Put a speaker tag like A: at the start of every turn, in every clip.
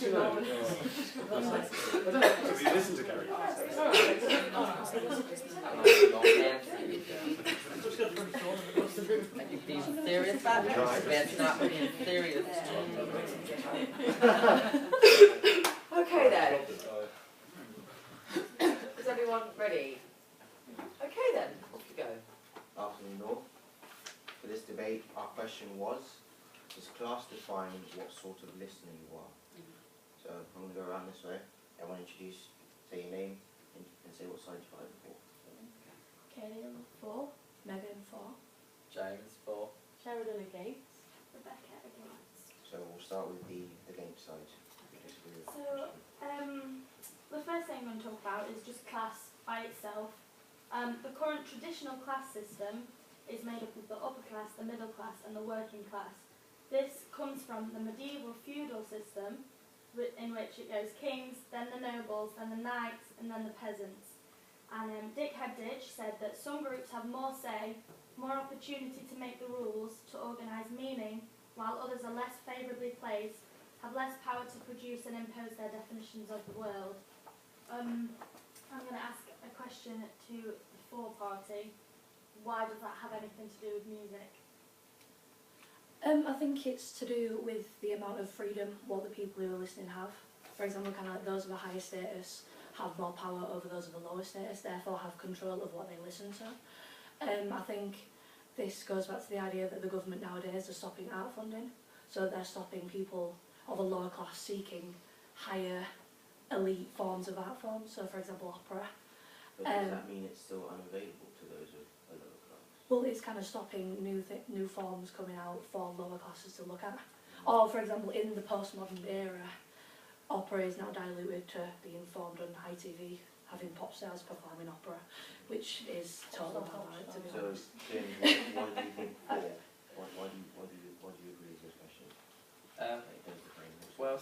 A: too long. I don't actually listen to Gary.
B: Are you being serious about it? That's not being serious.
C: Okay then. Is everyone ready? Okay then, off you go.
D: Afternoon all. For this debate, our question was, does class define what sort of listener you are? So I'm going to go around this way. Everyone introduce, say your name, and say what side you're fighting for.
E: Kaylin 4, Megan 4,
B: James 4.
E: Sheridan against, Rebecca against.
D: So we'll start with the game side.
F: So, the first thing I'm going to talk about is just class by itself. The current traditional class system is made up of the upper class, the middle class and the working class. This comes from the medieval feudal system in which it goes kings, then the nobles, then the knights and then the peasants. And Dick Hebditch said that some groups have more say, more opportunity to make the rules, to organise meaning, while others are less favourably placed, have less power to produce and impose their definitions of the world. I'm going to ask a question to the For party. Why does that have anything to do with music?
E: I think it's to do with the amount of freedom what the people who are listening have. For example, kind of like those of a higher status have more power over those of a lower status, therefore have control of what they listen to. I think this goes back to the idea that the government nowadays are stopping art funding, so they're stopping people of a lower class seeking higher elite forms of art forms, so for example opera.
D: But does that mean it's still unavailable to those of a lower class?
E: Well, it's kind of stopping new forms coming out for lower classes to look at. Or, for example, in the postmodern era, opera is now diluted to being formed on ITV, having pop stars performing opera, which is totally barbaric, to be honest.
D: So, James, what do you think for? Why do you agree with this question?
B: Well,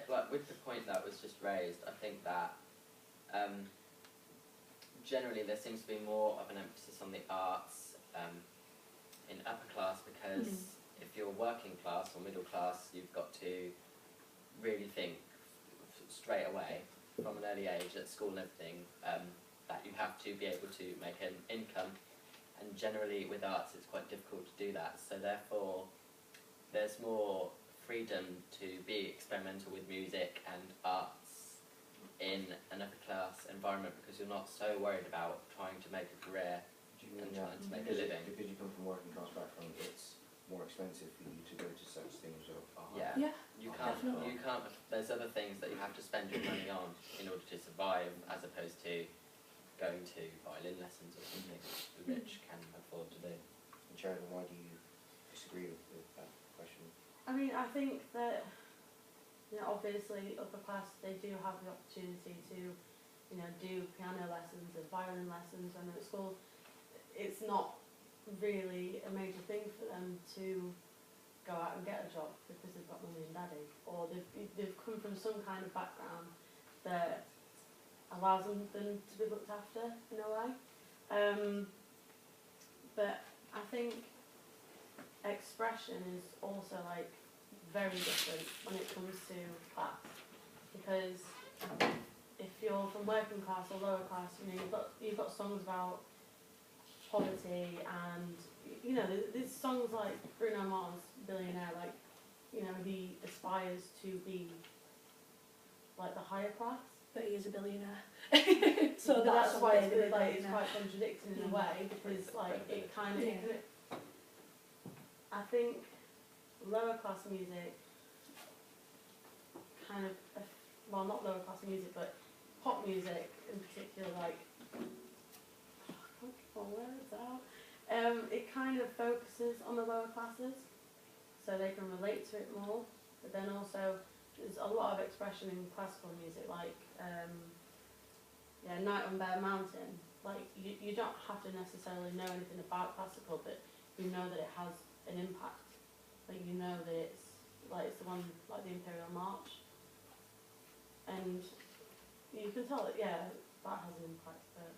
B: like with the point that was just raised, I think that generally there seems to be more of an emphasis on the arts in upper class, because if you're working class or middle class, you've got to really think straight away from an early age at school and everything that you have to be able to make an income, and generally with arts it's quite difficult to do that, so therefore there's more freedom to be experimental with music and arts in an upper class environment, because you're not so worried about trying to make a career and trying to make a living.
D: Because you come from working class background, it's more expensive for you to go to such things of art.
B: Yeah. You can't, there's other things that you have to spend your money on in order to survive, as opposed to going to violin lessons or something the rich can afford to do.
D: And Sheridan, why do you disagree with that question?
G: I mean, I think that, obviously upper class, they do have the opportunity to, do piano lessons and violin lessons when they're at school. It's not really a major thing for them to go out and get a job because they've got mummy and daddy, or they've come from some kind of background that allows them to be looked after in a way. But I think expression is also very different when it comes to class, because if you're from working class or lower class, you've got songs about poverty, and there's songs like Bruno Mars, Billionaire, he aspires to be like the higher class,
E: but he is a billionaire.
G: So that's why it's quite contradicting in a way, because it kind of. I think lower class music kind of, well, not lower class music, but pop music in particular, I can't keep my words out. It kind of focuses on the lower classes, so they can relate to it more. But then also, there's a lot of expression in classical music, Night on Bear Mountain. You don't have to necessarily know anything about classical, but you know that it has an impact. You know that it's the one like the Imperial March, and you can tell that that has an impact. But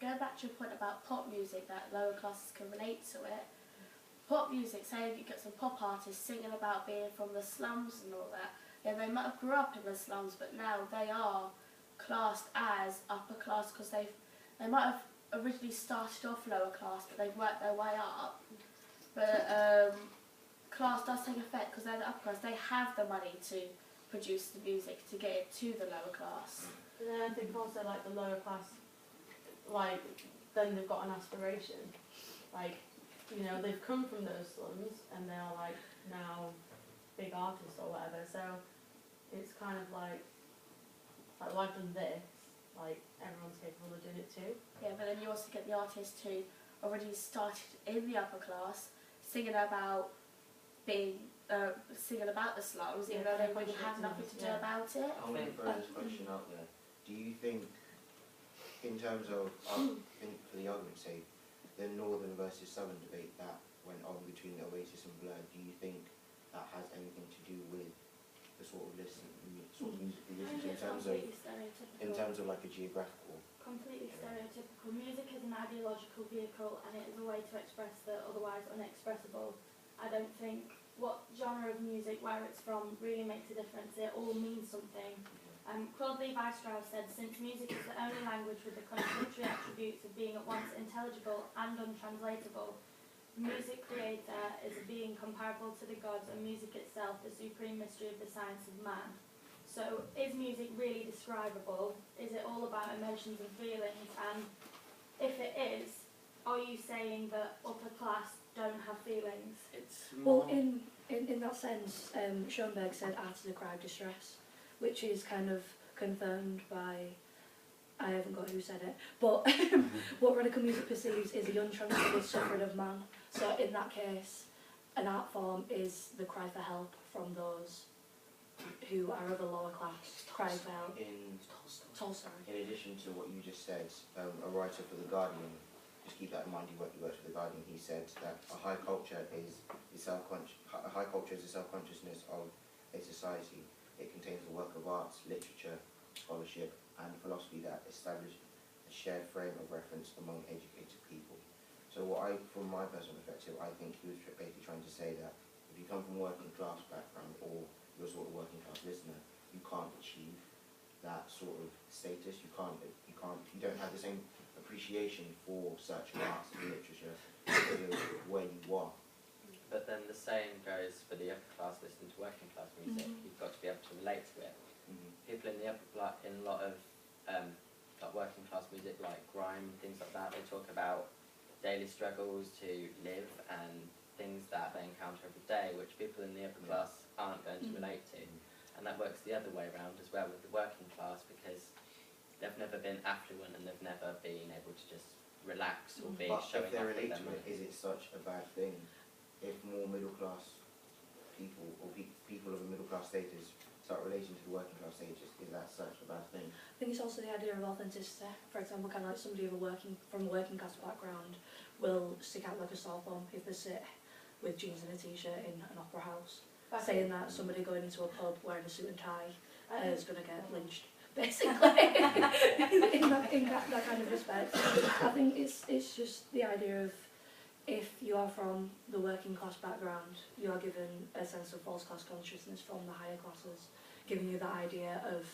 F: Going back to your point about pop music, that lower classes can relate to it. pop music, say you get some pop artists singing about being from the slums and all that, yeah, they might have grew up in the slums, but now they are classed as upper class because they might have originally started off lower class, but they've worked their way up. But class does take effect because they're the upper class. They have the money to produce the music to get it to the lower class.
G: But then I think also like the lower class, like then they've got an aspiration, like you know they've come from those slums and they're like now big artists or whatever. So it's kind of like well, I've done this, like everyone's capable of doing it too.
F: Yeah, but then you also get the artists who already started in the upper class singing about being singing about the slums, even though they really have nothing to do about it.
D: I want to throw this question out there. Do you think, in terms of, for the argument's sake, the northern versus southern debate that went on between Oasis and Blur, do you think that has anything to do with the sort of music we listen to in terms of like a geographical?
F: Completely stereotypical. Music is an ideological vehicle and it is a way to express the otherwise unexpressible. I don't think what genre of music, where it's from, really makes a difference. It all means something. Claude Levi-Strauss said, since music is the only language with the contradictory attributes of being at once intelligible and untranslatable, the music creator is a being comparable to the gods and music itself the supreme mystery of the science of man. So is music really describable? Is it all about emotions and feelings? And if it is, are you saying that upper class don't have feelings?
B: It's
E: Well,
B: more...
E: in that sense, Schoenberg said art is a cry of distress, which is kind of confirmed by, I haven't got who said it, but what radical music perceives is the untranslated suffering of man. So in that case, an art form is the cry for help from those who are of a lower class, crying for help. Tolstoy.
D: In addition to what you just said, a writer for The Guardian, just keep that in mind, he worked for The Guardian, he said that a high culture is a self-consciousness of a society. It contains a work of arts, literature, scholarship and philosophy that establish a shared frame of reference among educated people. So from my personal perspective, I think he was basically trying to say that if you come from a working class background or you're a sort of working class listener, you can't achieve that sort of status. You don't have the same appreciation for such arts and literature because of where you are.
B: But then the same goes for the upper class listening to working class music. You've got to be able to relate to it. People in the in a lot of like working class music, like grime and things like that, they talk about daily struggles to live and things that they encounter every day, which people in the upper class aren't going to relate to. And that works the other way around as well with the working class, because they've never been affluent and they've never been able to just relax or be
D: But
B: showing
D: if they
B: off
D: relate
B: with
D: to
B: their
D: it,
B: money.
D: is it such a bad thing? If more middle class people or people of a middle class status start relating to the working class status, is that such a bad thing?
E: I think it's also the idea of authenticity. For example, kind of like somebody from a working class background will stick out like a sore thumb if they sit with jeans and a t-shirt in an opera house, saying that somebody going into a pub wearing a suit and tie is going to get lynched, basically. in that kind of respect. I think it's just the idea of, if you are from the working class background, you are given a sense of false class consciousness from the higher classes, giving you the idea of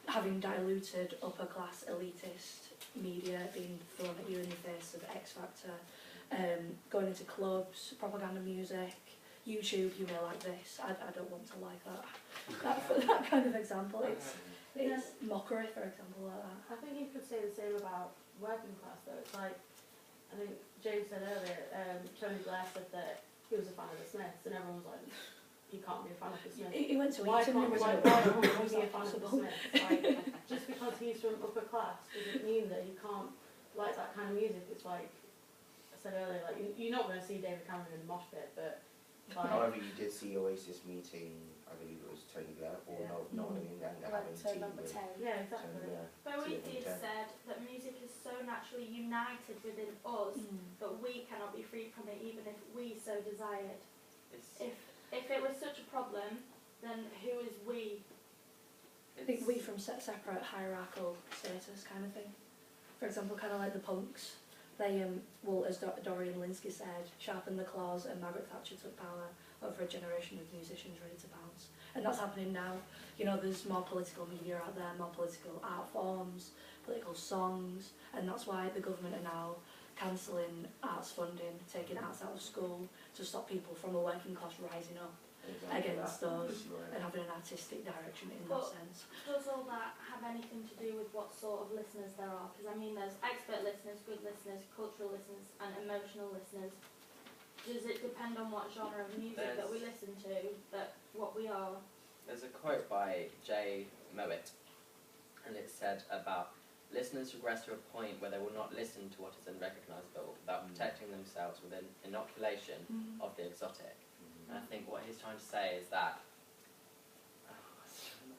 E: having diluted upper class elitist media being thrown at you in the face of X Factor, going into clubs, propaganda music, YouTube, you may like this, I don't want to like that. That kind of example, it's mockery, for example, like that.
G: I think you could say the same about working class though. It's like, I think James said earlier, Tony Blair said that he was a fan of the Smiths, and everyone was like, he can't be a fan of the Smiths.
E: He went to
G: Why
E: Eton,
G: can't
E: he was
G: why
E: like,
G: can't he
E: "How's
G: be a
E: that
G: fan of the
E: possible?"
G: Smiths? Like, just because he's from upper class doesn't mean that he can't like that kind of music. It's like I said earlier, like you're not going to see David Cameron in the mosh pit, but like,
D: However, you did see Oasis meeting, I believe it was Tony Blair, or
G: Yeah.
D: no, I mean, and
F: Like
D: having
F: to
D: tea
F: number
D: with
F: 10.
G: yeah,
D: Tony
G: exactly.
D: Blair.
F: Boethius said that music is so naturally united within us that we cannot be freed from it even if we so desired.
B: It's,
F: If it was such a problem, then who is we?
E: I think we from separate hierarchical status kind of thing. For example, kind of like the punks they, well, as Dorian Lynskey said, sharpened the claws and Margaret Thatcher took power over a generation of musicians ready to bounce. And that's happening now. You know, there's more political media out there, more political art forms, political songs, and that's why the government are now cancelling arts funding, taking arts out of school to stop people from a working class rising up against those and having an artistic direction in that sense.
F: Does all that have anything to do with what sort of listeners there are? Because I mean, there's expert listeners, good listeners, cultural listeners, and emotional listeners. Does it depend on what genre of music that we listen to, that what we are?
B: There's a quote by Jay Mowat, and it said about listeners regress to a point where they will not listen to what is unrecognisable without protecting themselves with an inoculation of the exotic. And I think what he's trying to say is that,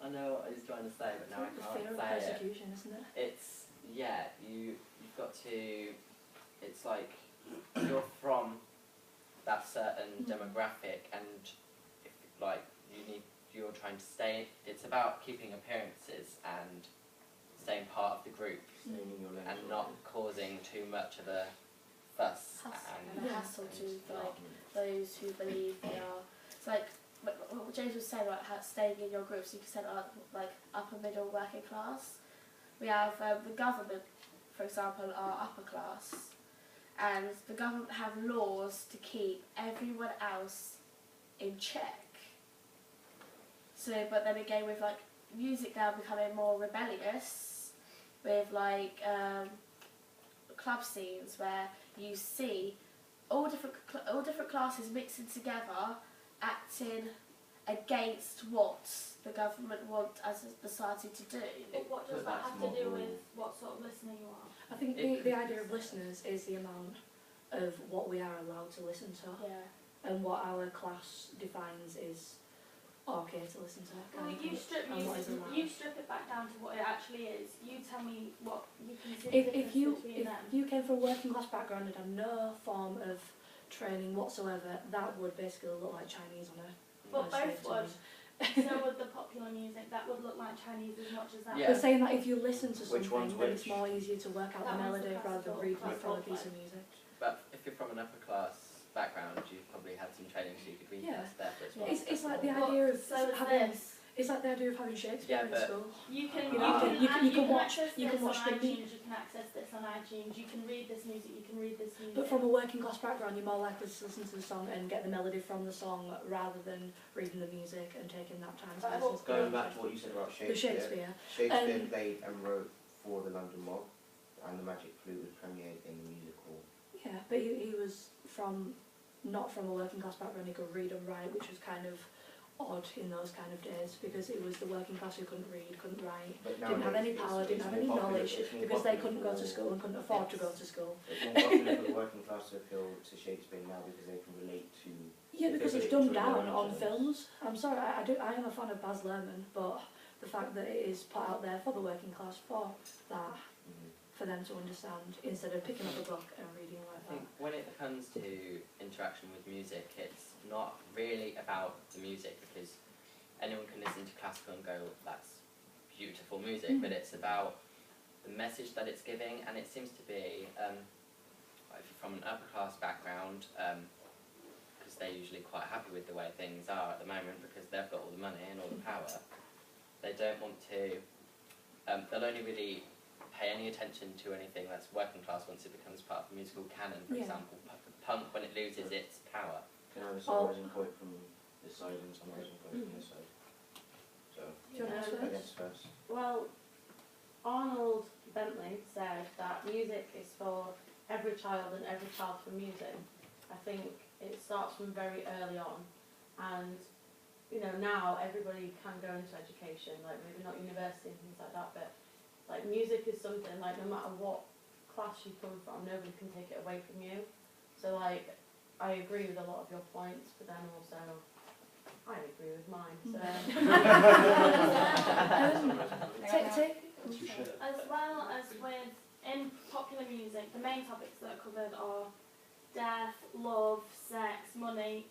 B: I know what he's trying to say, but now I
E: The
B: can't
E: fear of
B: say it.
E: persecution, isn't it?
B: It's, yeah, you've got to, it's like, you're from that certain demographic, and if, like, you're trying to stay, it's about keeping appearances and staying part of the group and not causing too much of a fuss.
H: And a hassle to like those who believe they are. It's like what James was saying about how staying in your groups. You said like upper middle working class. We have the government, for example, are upper class, and the government have laws to keep everyone else in check. So, but then again, with like music now becoming more rebellious, with like club scenes where you see all different classes mixing together, acting against what the government want as a society to do.
F: But what does that have to do with what sort of listener you are?
E: I think the idea of listeners is the amount of what we are allowed to listen to,
H: Yeah.
E: and what our class defines is okay to listen to.
F: Well, you strip it back down to what it actually is. You tell me what you consider the difference between them.
E: If you came from a working class background and had no form of training whatsoever, that would basically look like Chinese on a
F: But
E: stage
F: both
E: to
F: would.
E: me.
F: So would the popular music. That would look like Chinese as much as that.
B: Yeah.
E: We're saying that if you listen to
D: Which one's
E: something, then it's
D: which?
E: more easier to work out
F: That
E: the
F: one's
E: melody
F: the
E: rather than
F: classical,
E: read it from a
F: classical
E: piece of
F: play.
E: music.
B: But if you're from an upper class background, you've probably had some training so you could read
E: Yeah.
B: that there, but it's more
E: It's like the
B: accessible.
E: idea of
F: So is
E: having.
F: this.
E: It's like the idea of having Shakespeare
B: Yeah,
E: in
B: but-
E: school.
F: You can
E: You can watch-
F: access
E: you
F: this
E: can watch
F: on
E: the
F: iTunes. You can access this on iTunes. You can read this music. You can read this music.
E: But from a working class background, you're more likely to listen to the song and get the melody from the song rather than reading the music and taking that time to listen to the
D: Going
E: music.
D: back to what you said about
E: The Shakespeare.
D: Shakespeare played and wrote for the London Mob, and The Magic Flute was premiered in the music hall.
E: Yeah, but he was not from a working class background. He could read and write, which was kind of odd in those kind of days because it was the working class who couldn't read, couldn't write,
D: But
E: didn't have any
D: nowadays
E: power,
D: it's
E: didn't have
D: more
E: any
D: popular-
E: knowledge
D: it's more
E: because they
D: popular
E: couldn't go to
D: for-
E: school and couldn't afford to go to school.
D: It's more popular for the working class to appeal to Shakespeare now because they can relate to.
E: Yeah, because
D: They
E: it's
D: relate
E: dumbed
D: to
E: down
D: their
E: on
D: own
E: films. I'm sorry, I am a fan of Baz Luhrmann, but the fact that it is put out there for the working class for that, for them to understand, instead of picking up a book and reading like
B: I think
E: that.
B: when it comes to interaction with music, it's not really about the music because anyone can listen to classical and go, that's beautiful music, but it's about the message that it's giving, and it seems to be, if you're from an upper class background, because they're usually quite happy with the way things are at the moment because they've got all the money and all the power, they don't want to, they'll only really pay any attention to anything that's working class once it becomes part of the musical canon, for
E: Yeah.
B: example. Punk, when it loses its power.
D: Can I have a summarising point from this side and a summarising point from this side? So,
E: Do you want to
H: Um,
E: go
D: I guess first.
G: Well, Arnold Bentley said that music is for every child and every child for music. I think it starts from very early on, and you know now everybody can go into education, like maybe not university and things like that, but like music is something like no matter what class you come from, nobody can take it away from you. So like I agree with a lot of your points, but then also I agree with mine. So.
E: Take.
F: As well as with, in popular music, the main topics that are covered are death, love, sex, money,